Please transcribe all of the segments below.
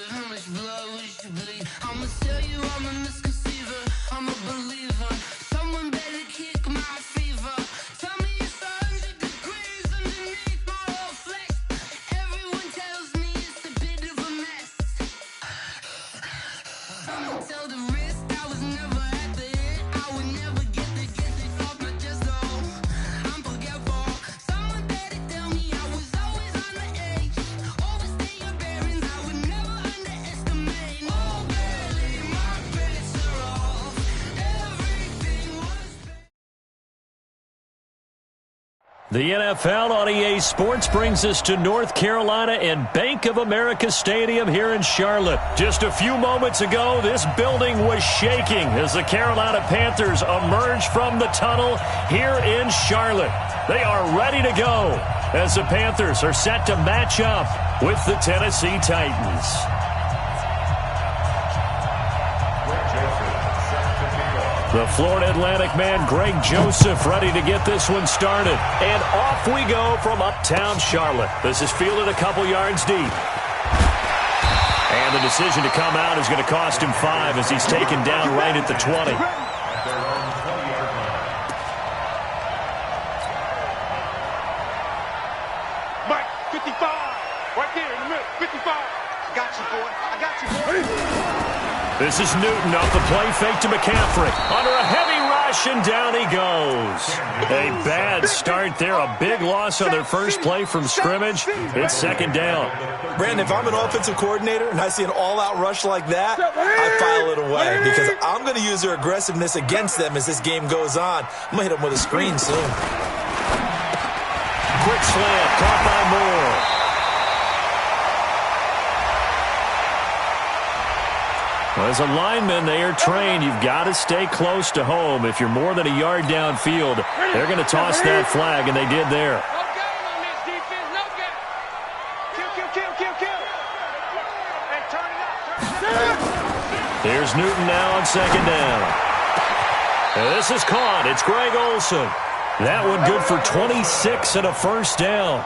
How much blood would you bleed? I'ma tell you I'm a misconceiver. I'm a believer. Someone better kick my fever. Tell me it's 100 degrees underneath my whole flesh. Everyone tells me it's a bit of a mess. I'ma tell the risk I was never at the end. I would never get it off my chest. Oh, I'm forgetful. Someone better tell me I was always on the edge. Overstay your bearings, I would never underestimate. Oh, barely, my bets are off. Everything was. The NFL on EA Sports brings us to North Carolina and Bank of America Stadium here in Charlotte. Just a few moments ago, this building was shaking as the Carolina Panthers emerged from the tunnel here in Charlotte. They are ready to go as the Panthers are set to match up with the Tennessee Titans. The Florida Atlantic man, Greg Joseph, ready to get this one started. And off we go from uptown Charlotte. This is fielded a couple yards deep. And the decision to come out is going to cost him 5 as he's taken down right at the 20. Mike, 55. Right there in the middle, 55. I got you, boy. I got you, boy. This is Newton off the play fake to McCaffrey. Under a heavy rush, and down he goes. A bad start there. A big loss on their first play from scrimmage. It's second down. Brandon, if I'm an offensive coordinator and I see an all-out rush like that, I file it away because I'm going to use their aggressiveness against them as this game goes on. I'm going to hit them with a screen soon. Quick slant, caught by Moore. Well, as a lineman, they are trained. You've got to stay close to home. If you're more than a yard downfield, they're going to toss that flag, and they did there. No game on this defense, no game. Kill. And turn it up. There's Newton now on second down. And this is caught. It's Greg Olsen. That one good for 26 and a first down.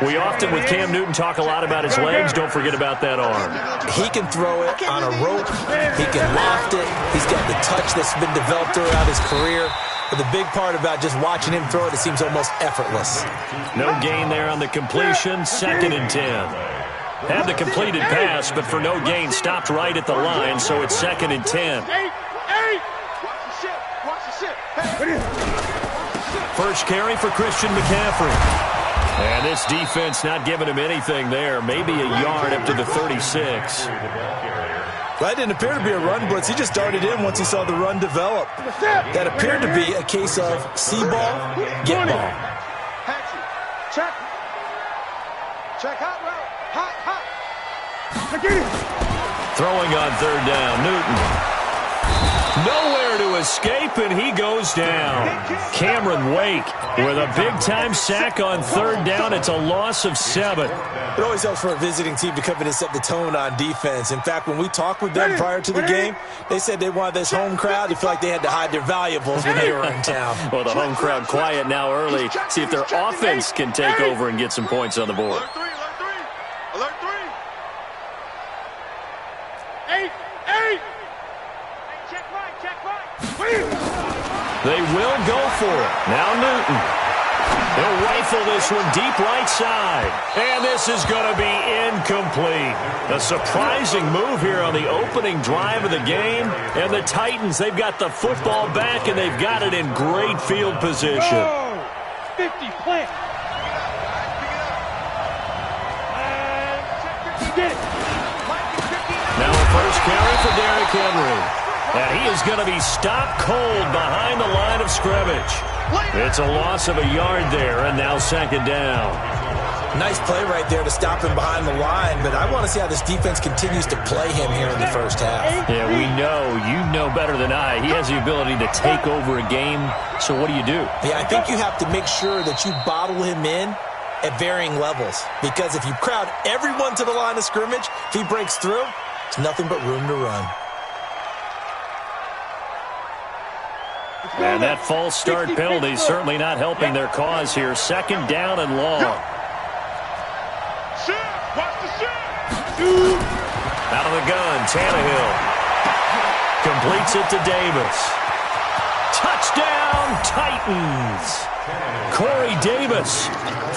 We often, with Cam Newton, talk a lot about his legs. Don't forget about that arm. He can throw it on a rope. He can loft it. He's got the touch that's been developed throughout his career. But the big part about just watching him throw it, it seems almost effortless. No gain there on the completion. 2nd and 10. Had the completed pass, but for no gain, stopped right at the line, so it's 2nd and 10. First carry for Christian McCaffrey. And this defense not giving him anything there. Maybe a yard up to the 36. That didn't appear to be a run blitz. He just darted in once he saw the run develop. That appeared to be a case of see ball, get ball. Check hot route. Hot. Throwing on third down, Newton. Nowhere to escape, and he goes down. Cameron Wake with a big-time sack on third down. It's a loss of 7. It always helps for a visiting team to come in and set the tone on defense. In fact, when we talked with them prior to the game, they said they wanted this home crowd to feel like they had to hide their valuables when they were in town. Well, the home crowd quiet now early. See if their offense can take over and get some points on the board. Alert 3. 8. They will go for it. Now Newton. He'll rifle this one deep right side. And this is going to be incomplete. A surprising move here on the opening drive of the game. And the Titans, they've got the football back, and they've got it in great field position. 50 plant. Now a first carry for Derrick Henry. And he is going to be stopped cold behind the line of scrimmage. It's a loss of a yard there, and now second down. Nice play right there to stop him behind the line, but I want to see how this defense continues to play him here in the first half. Yeah, we know. You know better than I. He has the ability to take over a game, so what do you do? Yeah, I think you have to make sure that you bottle him in at varying levels, because if you crowd everyone to the line of scrimmage, if he breaks through, it's nothing but room to run. And that false start penalty is certainly not helping their cause here. Second down and long. Out of the gun, Tannehill. Completes it to Davis. Touchdown, Titans. Corey Davis,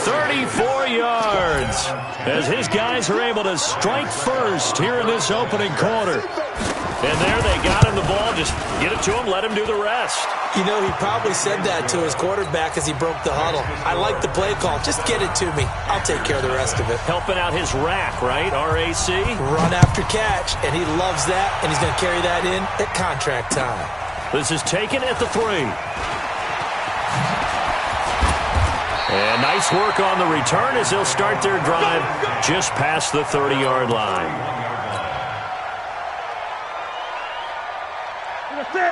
34 yards, as his guys are able to strike first here in this opening quarter. And there they got him the ball. Just get it to him, let him do the rest. You know, he probably said that to his quarterback as he broke the huddle. I like the play call. Just get it to me. I'll take care of the rest of it. Helping out his rack, right? R-A-C? Run after catch, and he loves that, and he's going to carry that in at contract time. This is taken at the 3. And nice work on the return as they'll start their drive just past the 30-yard line.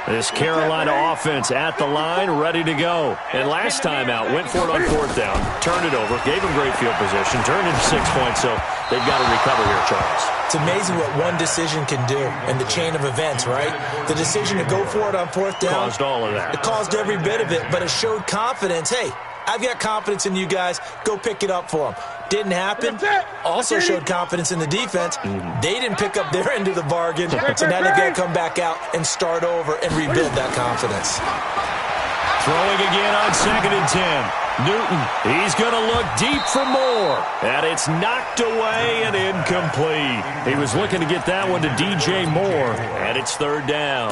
This Carolina offense at the line, ready to go. And last time out, went for it on 4th down, turned it over, gave them great field position, turned into 6 points, so they've got to recover here, Charles. It's amazing what one decision can do in the chain of events, right? The decision to go for it on 4th down. Caused all of that. It caused every bit of it, but it showed confidence. Hey, I've got confidence in you guys. Go pick it up for them. Didn't happen. Also showed confidence in the defense. They didn't pick up their end of the bargain, so now they've got to come back out and start over and rebuild that confidence. Throwing again on 2nd and 10. Newton, he's going to look deep for more. And it's knocked away and incomplete. He was looking to get that one to DJ Moore, and it's 3rd down.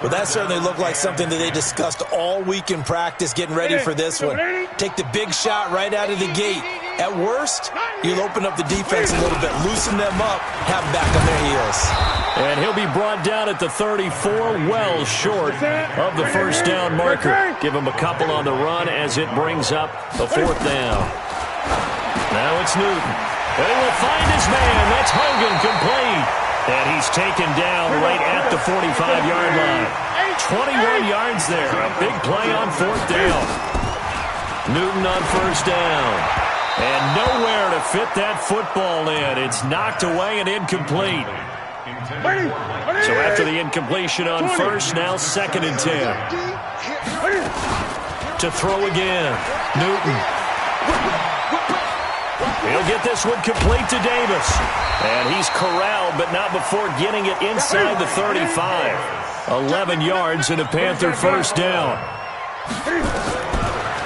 Well, that certainly looked like something that they discussed all week in practice, getting ready for this one. Take the big shot right out of the gate. At worst, you'll open up the defense a little bit, loosen them up, have them back on their heels. And he'll be brought down at the 34, well short of the 1st down marker. Give him a couple on the run as it brings up the 4th down. Now it's Newton. They will find his man. That's Hogan, complete. And he's taken down right at the 45-yard line. 21 yards there. A big play on 4th down. Newton on 1st down. And nowhere to fit that football in. It's knocked away and incomplete. So after the incompletion on 1st, now 2nd and 10. To throw again. Newton. He'll get this one complete to Davis. And he's corralled, but not before getting it inside the 35. 11 yards and a Panther 1st down.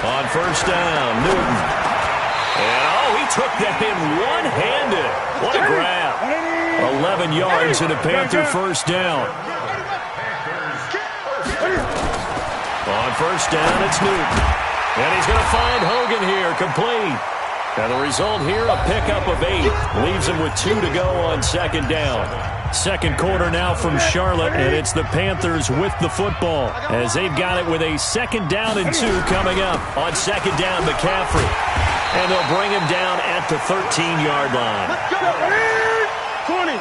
On 1st down, Newton. And, he took that in one-handed. What a grab. 11 yards and a Panther 1st down. On 1st down, it's Newton. And he's going to find Hogan here, complete. And the result here, a pickup of 8. Leaves him with 2 to go on 2nd down. 2nd quarter now from Charlotte, and it's the Panthers with the football as they've got it with a 2nd down and 2 coming up. On 2nd down, McCaffrey. And they'll bring him down at the 13-yard line. 20.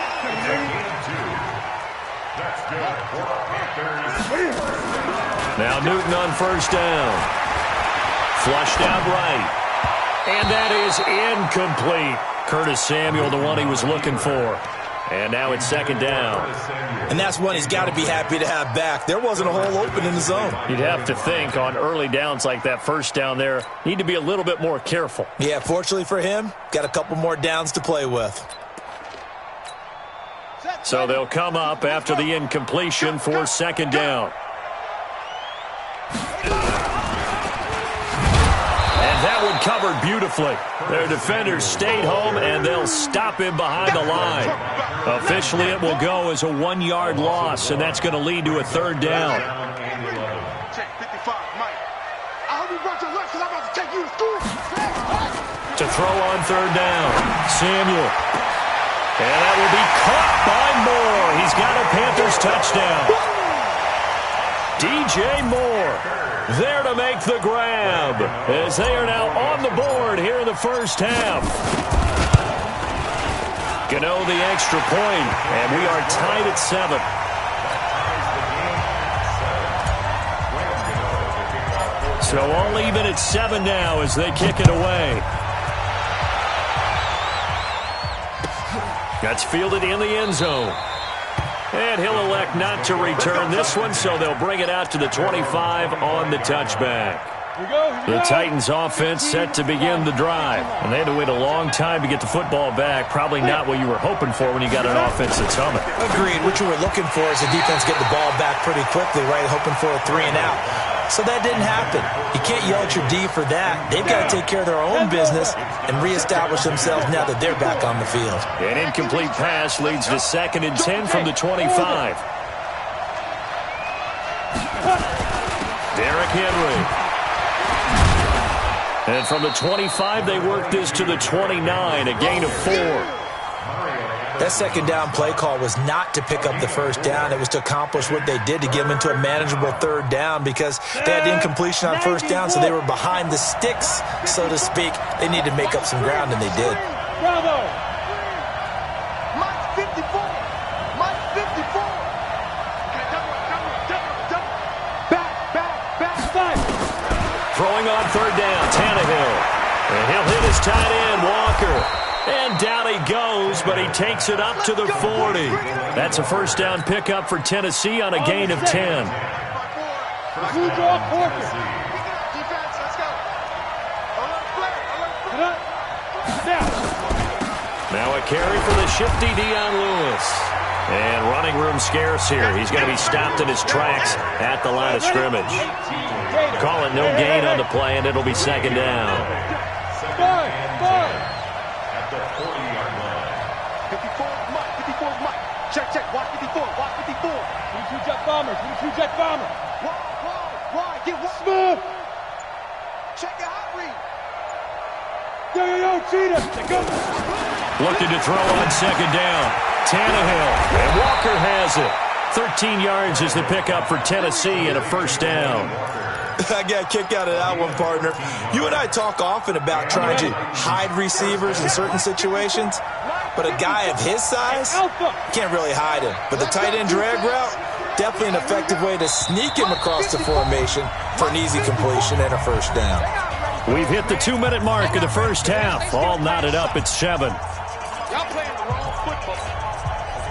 Now Newton on 1st down. Flushed out right. And that is incomplete. Curtis Samuel, the one he was looking for. And now it's 2nd down. And that's one he's got to be happy to have back. There wasn't a hole open in the zone. You'd have to think on early downs like that 1st down there, need to be a little bit more careful. Yeah, fortunately for him, got a couple more downs to play with. So they'll come up after the incompletion for 2nd down. That one covered beautifully. Their defenders stayed home, and they'll stop him behind the line. Officially, it will go as a 1-yard loss, and that's going to lead to a 3rd down. To throw on 3rd down, Samuel. And that will be caught by Moore. He's got a Panthers touchdown. DJ Moore there to make the grab as they are now on the board here in the 1st half. Gano the extra point, and we are tied at 7. So all even at 7 now as they kick it away. That's fielded in the end zone. And he'll elect not to return this one, so they'll bring it out to the 25 on the touchback. The Titans offense set to begin the drive. And they had to wait a long time to get the football back. Probably not what you were hoping for when you got an offense that's humming. Agreed. What you were looking for is the defense get the ball back pretty quickly, right? Hoping for a 3 and out. So that didn't happen. You can't yell at your D for that. They've got to take care of their own business and reestablish themselves now that they're back on the field. An incomplete pass leads to 2nd and 10 from the 25. Derrick Henry. And from the 25, they work this to the 29, a gain of 4. That second down play call was not to pick up the first down. It was to accomplish what they did to get them into a manageable 3rd down because they had incompletion on first down, so they were behind the sticks, so to speak. They needed to make up some ground, and they did. Bravo! Mike 54! Mike 54! Back! Throwing on 3rd down, Tannehill. And he'll hit his tight end, Walker. And down he goes, but he takes it up to the 40. That's a first down pickup for Tennessee on a gain of 10. Now a carry for the shifty Dion Lewis. And running room scarce here. He's going to be stopped in his tracks at the line of scrimmage. Call it no gain on the play, and it'll be 2nd down. At the 40-yard line. 54 Mike. Check. Watch 54. 22 jet bomber. Why? Get one. Smooth. Check your hot read. Yo, cheetah. Go. Looking to throw on 2nd down. Tannehill. And Walker has it. 13 yards is the pickup for Tennessee and a first down. I got a kick out of that one, partner. You and I talk often about trying to hide receivers in certain situations, but a guy of his size, can't really hide him. But the tight end drag route, definitely an effective way to sneak him across the formation for an easy completion and a first down. We've hit the 2-minute mark of the first half. All knotted up at 7. Y'all playing the wrong football.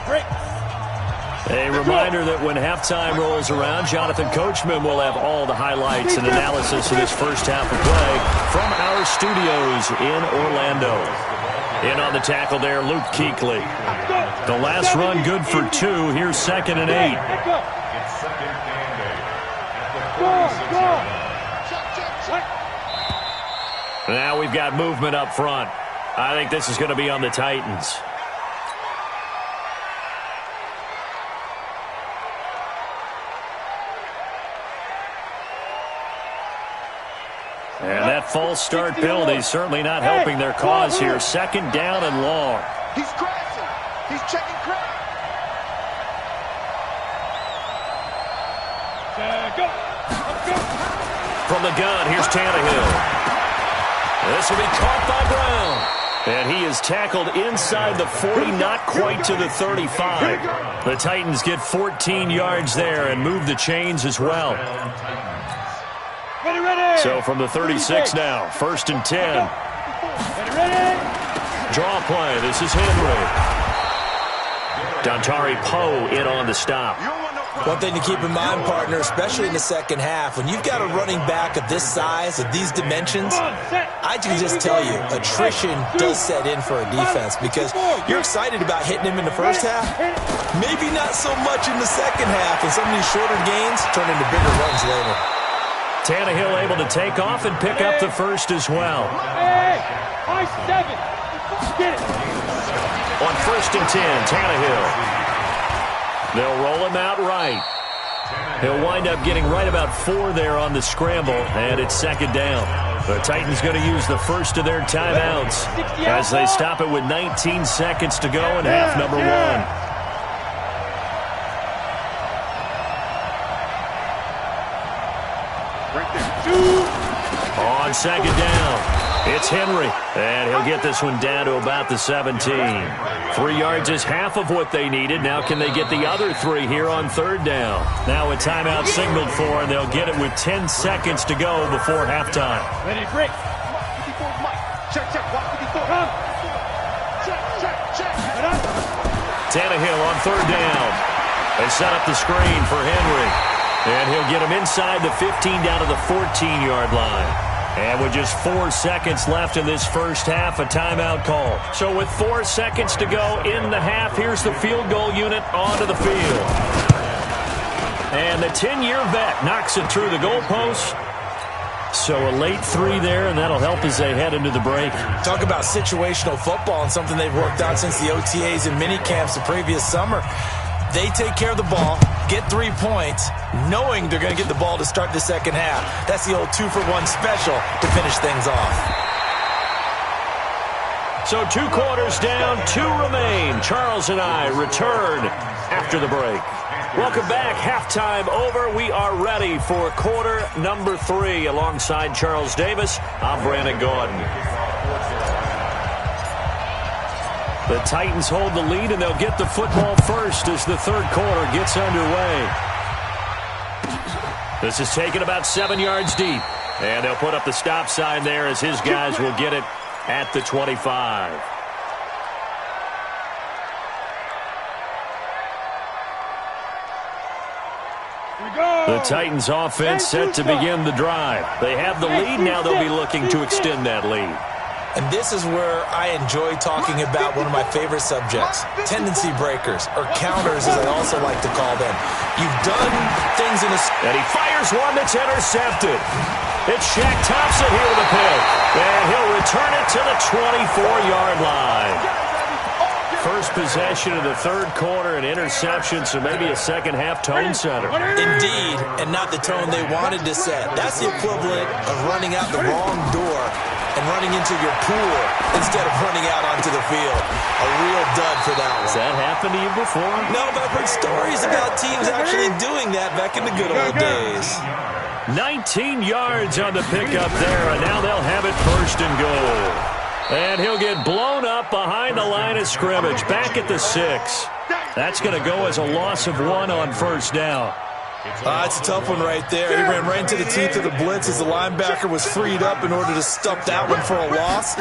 Great. A reminder that when halftime rolls around, Jonathan Coachman will have all the highlights and analysis of this first half of play from our studios in Orlando. In on the tackle there, Luke Kuechly. The last run good for 2. Here's 2nd and 8. Now we've got movement up front. I think this is going to be on the Titans. And that false start penalty is certainly not helping their cause here. 2nd down and long. He's crashing. He's checking crash. Go. From the gun, here's Tannehill. This will be caught by Brown. And he is tackled inside the 40, not quite to the 35. The Titans get 14 yards there and move the chains as well. Ready. So from the 36 now, 1st and 10. Ready. Draw play. This is Henry. Dontari Poe in on the stop. One thing to keep in mind, partner, especially in the second half, when you've got a running back of this size, of these dimensions, I can just tell you, attrition does set in for a defense because you're excited about hitting him in the first half, maybe not so much in the second half, and some of these shorter gains turn into bigger runs later. Tannehill able to take off and pick up the first as well. High 7. Get it. On 1st and 10, Tannehill. They'll roll him out right. He'll wind up getting right about 4 there on the scramble, and it's 2nd down. The Titans going to use the first of their timeouts as they stop it with 19 seconds to go in half number 1. On 2nd down, it's Henry, and he'll get this one down to about the 17. 3 yards is half of what they needed. Now can they get the other 3 here on 3rd down? Now a timeout signaled for, and they'll get it with 10 seconds to go before halftime. Ready to break. Check. Watch 54. Check. Tannehill on 3rd down. They set up the screen for Henry. And he'll get him inside the 15 down to the 14-yard line. And with just 4 seconds left in this first half, a timeout call. So with 4 seconds to go in the half, here's the field goal unit onto the field. And the 10-year vet knocks it through the goalpost. So a late 3 there, and that'll help as they head into the break. Talk about situational football and something they've worked out since the OTAs and mini camps the previous summer. They take care of the ball, get 3 points, knowing they're going to get the ball to start the second half. That's the old 2-for-1 special to finish things off. So 2 quarters down, 2 remain. Charles and I return after the break. Welcome back. Halftime over. We are ready for quarter number 3. Alongside Charles Davis, I'm Brandon Gordon. The Titans hold the lead, and they'll get the football first as the third quarter gets underway. This is taken about 7 yards deep, and they'll put up the stop sign there as his guys will get it at the 25. The Titans offense set to begin the drive. They have the lead. Now they'll be looking to extend that lead. And this is where I enjoy talking about one of my favorite subjects, tendency breakers, or counters as I also like to call them. You've done things in a... And he fires one that's intercepted. It's Shaq Thompson here with a pick. And he'll return it to the 24-yard line. First possession of the third quarter, an interception, so maybe a second-half tone setter. Indeed, and not the tone they wanted to set. That's the equivalent of running out the wrong door and running into your pool instead of running out onto the field. A real dud for that one. Has that happened to you before? No, but I've heard stories about teams actually doing that back in the good old days. 19 yards on the pickup there, and now they'll have it first and goal. And he'll get blown up behind the line of scrimmage, back at the 6. That's going to go as a loss of 1 on first down. It's a tough one right there. He ran right into the teeth of the blitz as the linebacker was freed up in order to stuff that one for a loss.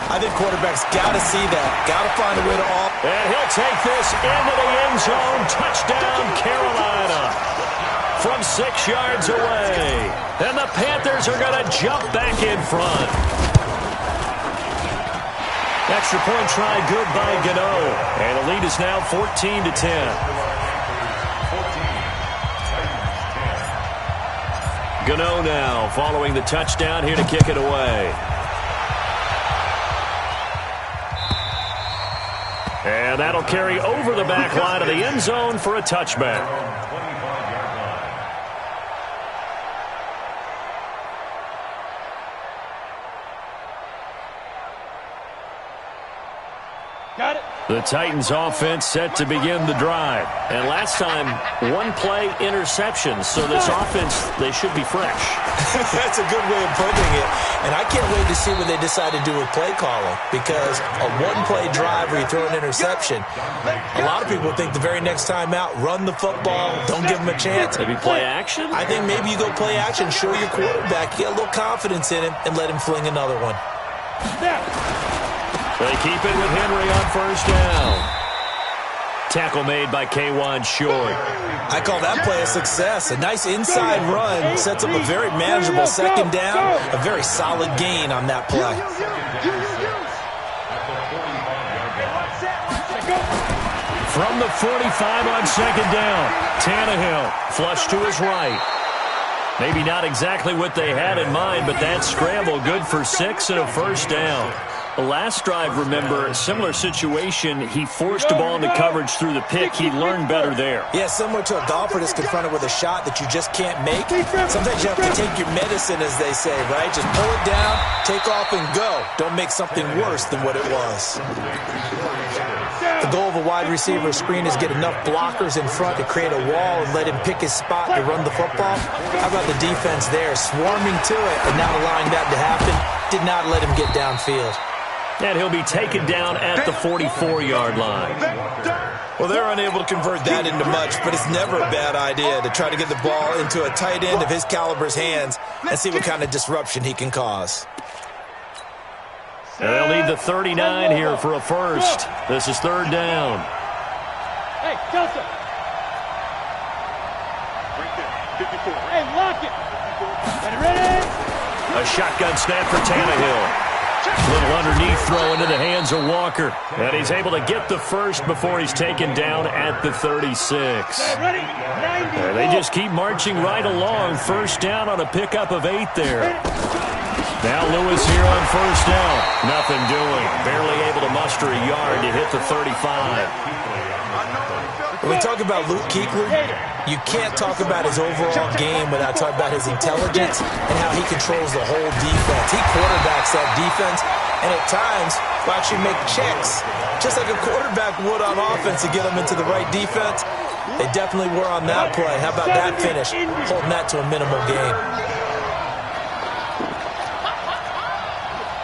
I think quarterbacks got to see that. Got to find a way to off. And he'll take this into the end zone. Touchdown, Carolina. From 6 yards away. And the Panthers are going to jump back in front. Extra point try good by Gano. And the lead is now 14-10. Gano now following the touchdown here to kick it away. And that'll carry over the back line of the end zone for a touchback. Got it. The Titans offense set to begin the drive. And last time, 1-play interception. So this offense, they should be fresh. That's a good way of putting it. And I can't wait to see what they decide to do with play calling. Because a 1-play drive where you throw an interception, a lot of people think the very next time out, run the football, don't give them a chance. Maybe play action? I think maybe you go play action, show your quarterback, get a little confidence in him, and let him fling another one. They keep it with Henry on first down. Tackle made by K'Wan Short. I call that play a success. A nice inside run sets up a very manageable second down. A very solid gain on that play. From the 45 on second down, Tannehill flush to his right. Maybe not exactly what they had in mind, but that scramble good for 6 and a first down. The last drive, remember, a similar situation. He forced the ball into coverage through the pick. He learned better there. Yeah, similar to a golfer that's confronted with a shot that you just can't make. Sometimes you have to take your medicine, as they say, right? Just pull it down, take off, and go. Don't make something worse than what it was. The goal of a wide receiver screen is get enough blockers in front to create a wall and let him pick his spot to run the football. How about the defense there, swarming to it and not allowing that to happen? Did not let him get downfield. And he'll be taken down at the 44-yard line. Well, they're unable to convert that into much, but it's never a bad idea to try to get the ball into a tight end of his caliber's hands and see what kind of disruption he can cause. And they'll need the 39 here for a first. This is third down. Hey, Johnson. Hey, lock it. Ready? A shotgun snap for Tannehill. Little underneath throw into the hands of Walker. And he's able to get the first before he's taken down at the 36. And they just keep marching right along. First down on a pickup of 8 there. Now Lewis here on first down. Nothing doing. Barely able to muster a yard to hit the 35. When we talk about Luke Kuechly, you can't talk about his overall game without talking about his intelligence and how he controls the whole defense. He quarterbacks that defense, and at times will actually make checks, just like a quarterback would on offense to get them into the right defense. They definitely were on that play. How about that finish? Holding that to a minimal gain.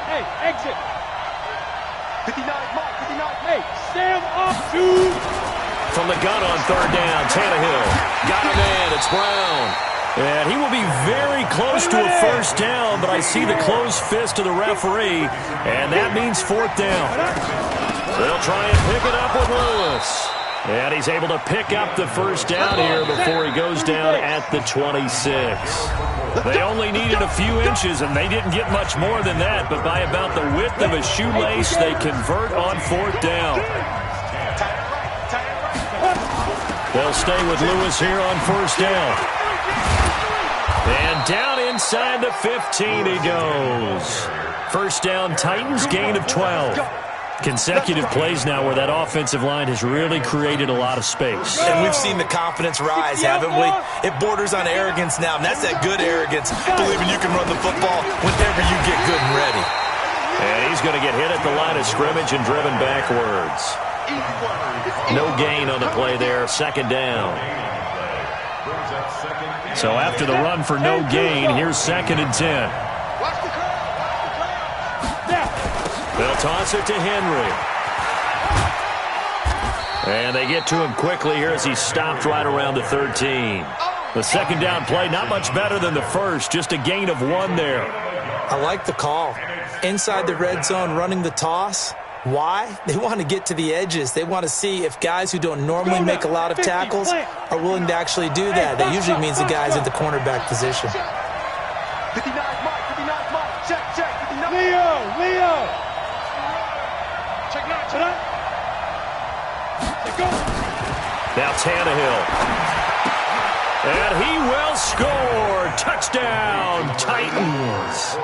Hey, exit. 59, Mike, 59. Hey, Sam up, dude. From the gun on third down, Tannehill got him in. It's Brown. And he will be very close to a first down, but I see the closed fist of the referee, and that means fourth down. They'll try and pick it up with Lewis. And he's able to pick up the first down here before he goes down at the 26. They only needed a few inches, and they didn't get much more than that, but by about the width of a shoelace, they convert on fourth down. They'll stay with Lewis here on first down. And down inside the 15 he goes. First down, Titans, gain of 12. Consecutive plays now where that offensive line has really created a lot of space. And we've seen the confidence rise, haven't we? It borders on arrogance now, and that's that good arrogance, believing you can run the football whenever you get good and ready. And he's going to get hit at the line of scrimmage and driven backwards. No gain on the play there, second down. So after the run for no gain, here's second and 10. They'll toss it to Henry. And they get to him quickly here as he stopped right around the 13. The second down play, not much better than the first, just a gain of 1 there. I like the call. Inside the red zone, running the toss. Why? They want to get to the edges. They want to see if guys who don't normally make a lot of tackles are willing to actually do that. That usually means the guy's in the cornerback position. 59, Mike, 59, Mike. Check, check. 59. Leo. Check it out. Go. Now Tannehill. And he will score. Touchdown, Titans.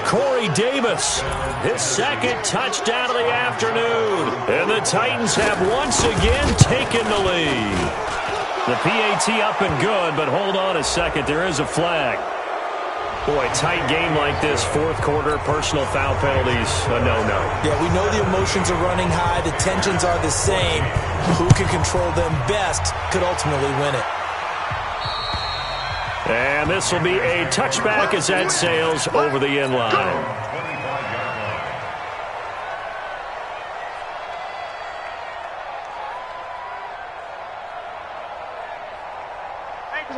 Corey Davis, his second touchdown of the afternoon. And the Titans have once again taken the lead. The PAT up and good, but hold on a second. There is a flag. Boy, tight game like this, fourth quarter, personal foul penalties, a no-no. Yeah, we know the emotions are running high. The tensions are the same. Who can control them best could ultimately win it. And this will be a touchback as that sails over the end line.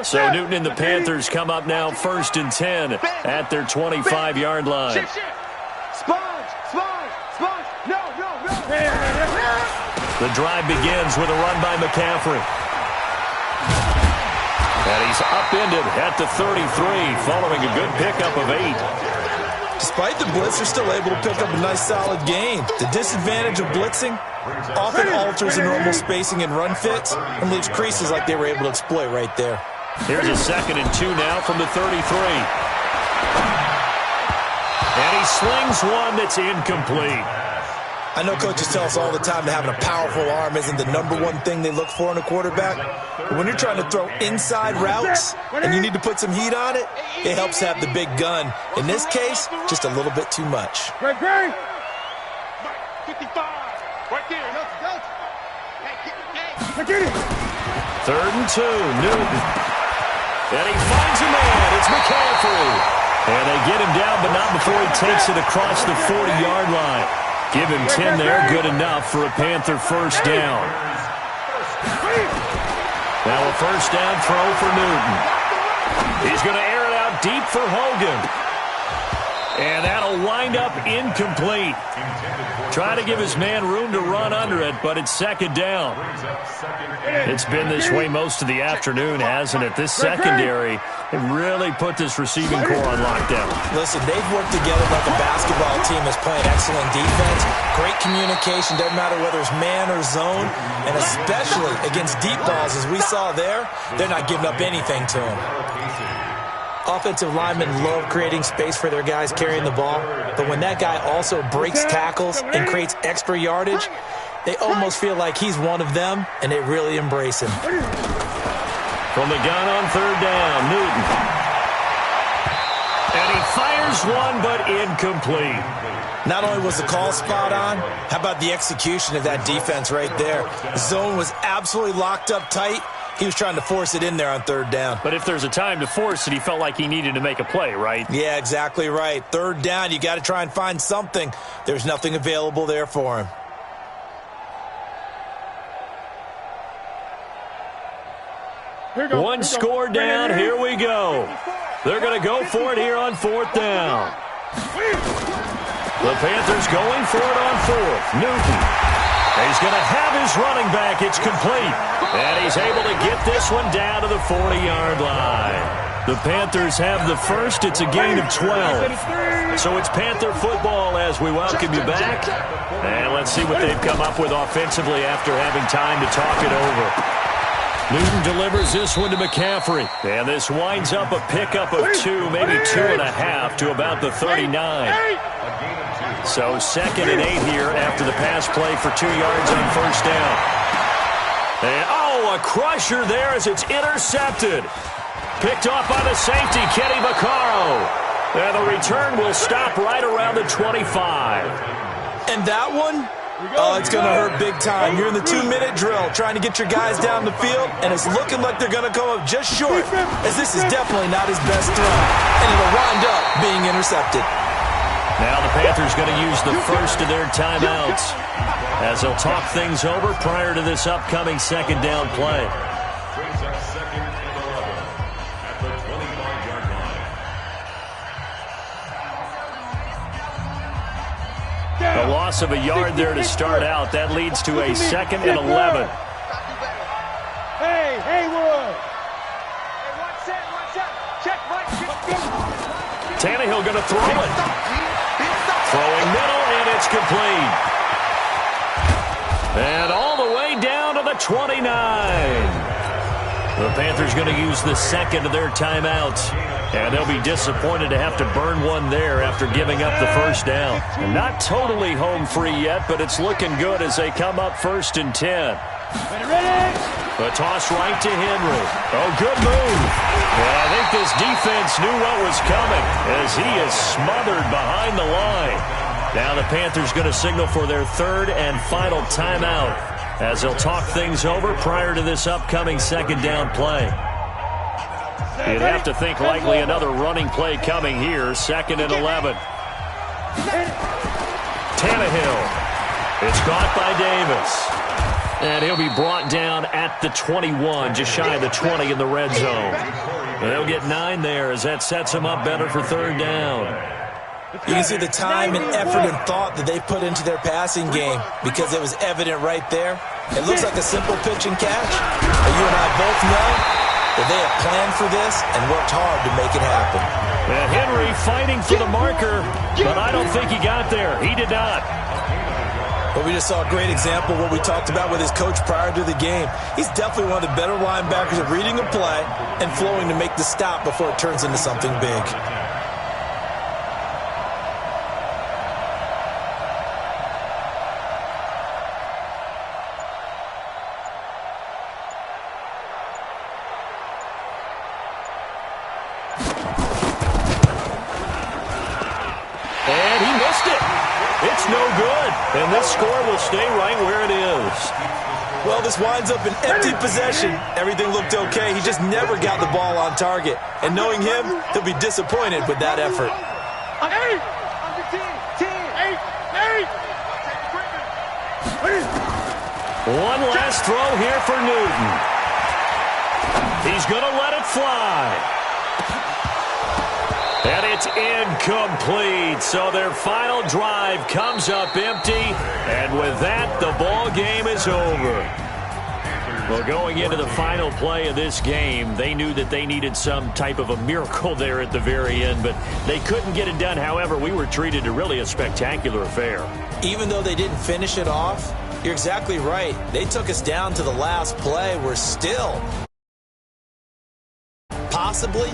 So Newton and the Panthers come up now first and 10 at their 25-yard line. Sponge. No. The drive begins with a run by McCaffrey. And he's upended at the 33 following a good pickup of 8. Despite the blitz, they're still able to pick up a nice solid gain. The disadvantage of blitzing often alters the normal spacing and run fits and leaves creases like they were able to exploit right there. Here's a second and 2 now from the 33. And he slings one that's incomplete. I know coaches tell us all the time that having a powerful arm isn't the number one thing they look for in a quarterback. But when you're trying to throw inside routes and you need to put some heat on it, it helps have the big gun. In this case, just a little bit too much. Great. 55. Right there. Third and 2, Newton. And he finds a man. It's McCaffrey. And they get him down, but not before he takes it across the 40-yard line. Give him 10 there, good enough for a Panther first down. Now a first down throw for Newton. He's going to air it out deep for Hogan. And that'll wind up incomplete. Trying to give his man room to run under it, but it's second down. It's been this way most of the afternoon, hasn't it? This secondary really put this receiving core on lockdown. Listen, they've worked together like a basketball team that's playing excellent defense. Great communication, doesn't matter whether it's man or zone. And especially against deep balls, as we saw there, they're not giving up anything to them. Offensive linemen love creating space for their guys carrying the ball, but when that guy also breaks tackles and creates extra yardage, they almost feel like he's one of them, and they really embrace him. From the gun on third down, Newton. And he fires one, but incomplete. Not only was the call spot on, how about the execution of that defense right there? The zone was absolutely locked up tight. He was trying to force it in there on third down. But if there's a time to force it, he felt like he needed to make a play, right? Yeah, exactly right. Third down, you got to try and find something. There's nothing available there for him. One score down, here we go. They're going to go for it here on fourth down. The Panthers going for it on fourth. Newton. He's going to have his running back. It's complete. And he's able to get this one down to the 40-yard line. The Panthers have the first. It's a gain of 12. So it's Panther football as we welcome you back. And let's see what they've come up with offensively after having time to talk it over. Newton delivers this one to McCaffrey. And this winds up a pickup of 2, maybe 2.5 to about the 39. So 2nd and 8 here after the pass play for 2 yards on first down. And, a crusher there as it's intercepted. Picked off by the safety, Kenny Vaccaro. And the return will stop right around the 25. And that one, it's going to hurt big time. You're in the 2-minute drill trying to get your guys down the field, and it's looking like they're going to come up just short, as this is definitely not his best throw. And it'll wind up being intercepted. Now the Panthers going to use the first of their timeouts as they'll talk things over prior to this upcoming second down play. A loss of a yard there to start out. That leads to a 2nd and 11. Hey, Haywood. Hey, one set. Check, right. Tannehill going to throw it. Throwing middle, and it's complete. And all the way down to the 29. The Panthers going to use the second of their timeouts. And they'll be disappointed to have to burn one there after giving up the first down. And not totally home free yet, but it's looking good as they come up 1st and 10. Ready. The toss right to Henry. Oh, good move. And I think this defense knew what was coming as he is smothered behind the line. Now the Panthers going to signal for their 3rd and final timeout as they'll talk things over prior to this upcoming second down play. You'd have to think likely another running play coming here. 2nd and 11. Tannehill. It's caught by Davis. And he'll be brought down at the 21, just shy of the 20 in the red zone. And they'll get 9 there as that sets him up better for 3rd down. You can see the time and effort and thought that they put into their passing game because it was evident right there. It looks like a simple pitch and catch, but you and I both know that they have planned for this and worked hard to make it happen. And Henry fighting for the marker, but I don't think he got there. He did not. But we just saw a great example of what we talked about with his coach prior to the game. He's definitely one of the better linebackers at reading a play and flowing to make the stop before it turns into something big. And he missed it. It's no good. And this score will stay right where it is. Well, this winds up an empty possession. Everything looked okay. He just never got the ball on target. And knowing him, he'll be disappointed with that effort. One last throw here for Newton. He's going to let it fly. And it's incomplete. So their final drive comes up empty. And with that, the ball game is over. Well, going into the final play of this game, they knew that they needed some type of a miracle there at the very end, but they couldn't get it done. However, we were treated to really a spectacular affair. Even though they didn't finish it off, you're exactly right. They took us down to the last play. We're still possibly